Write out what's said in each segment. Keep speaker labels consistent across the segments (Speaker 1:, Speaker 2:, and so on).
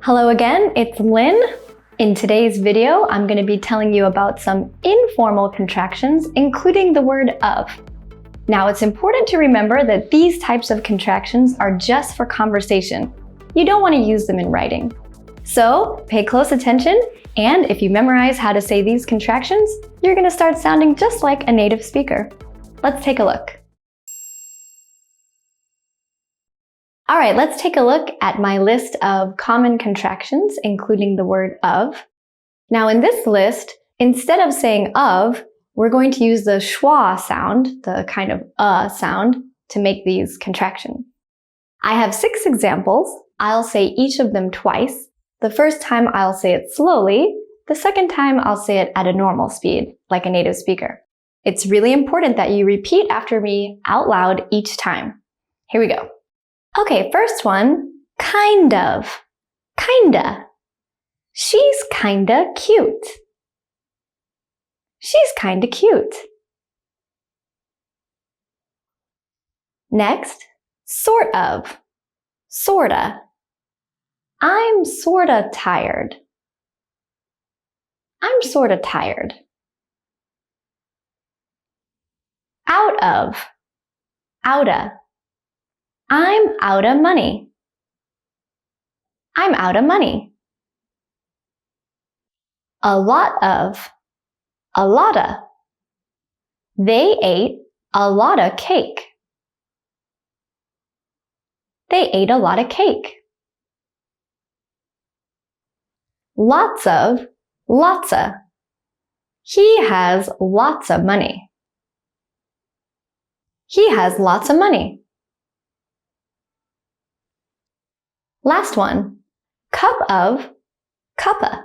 Speaker 1: Hello again, it's Lynn. In today's video, I'm going to be telling you about some informal contractions, including the word of. Now, it's important to remember that these types of contractions are just for conversation. You don't want to use them in writing. So, pay close attention, and if you memorize how to say these contractions, you're going to start sounding just like a native speaker. Let's take a look. All right, let's take a look at my list of common contractions, including the word of. Now in this list, instead of saying of, we're going to use the schwa sound, the kind of sound, to make these contractions. I have 6 examples. I'll say each of them twice. The first time I'll say it slowly. The second time I'll say it at a normal speed, like a native speaker. It's really important that you repeat after me out loud each time. Here we go. Okay, first one, kind of, kinda. She's kinda cute. She's kinda cute. Next, sort of, sorta. I'm sorta tired. I'm sorta tired. Out of, outta. I'm out of money. I'm out of money. A lot of, a lotta. They ate a lot of cake. They ate a lot of cake. Lots of, lotsa. He has lots of money. He has lots of money. Last one, cup of, cuppa.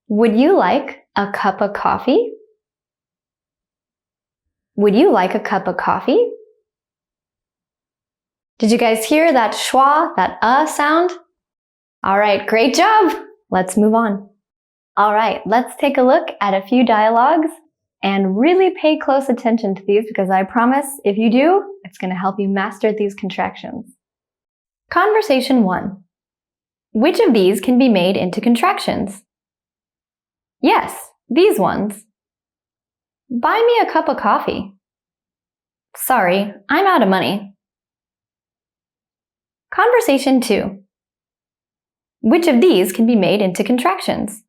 Speaker 1: Would you like a cup of coffee? Would you like a cup of coffee? Did you guys hear that schwa, that sound? All right, great job. Let's move on. All right, let's take a look at a few dialogues and really pay close attention to these because I promise if you do, it's going to help you master these contractions. Conversation 1. Which of these can be made into contractions? Yes, these ones. Buy me a cup of coffee. Sorry, I'm out of money. Conversation 2. Which of these can be made into contractions?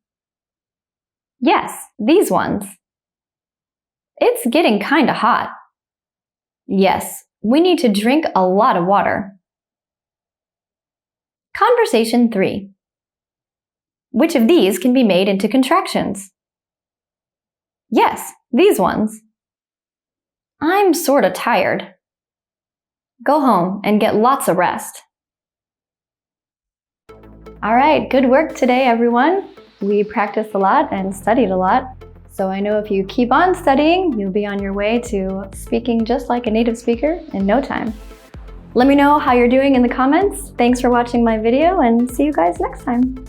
Speaker 1: Yes, these ones. It's getting kinda hot. Yes, we need to drink a lot of water. Conversation 3. Which of these can be made into contractions? Yes, these ones. I'm sorta tired. Go home and get lots of rest. All right, good work today, everyone. We practiced a lot and studied a lot. So I know if you keep on studying, you'll be on your way to speaking just like a native speaker in no time. Let me know how you're doing in the comments. Thanks for watching my video and see you guys next time.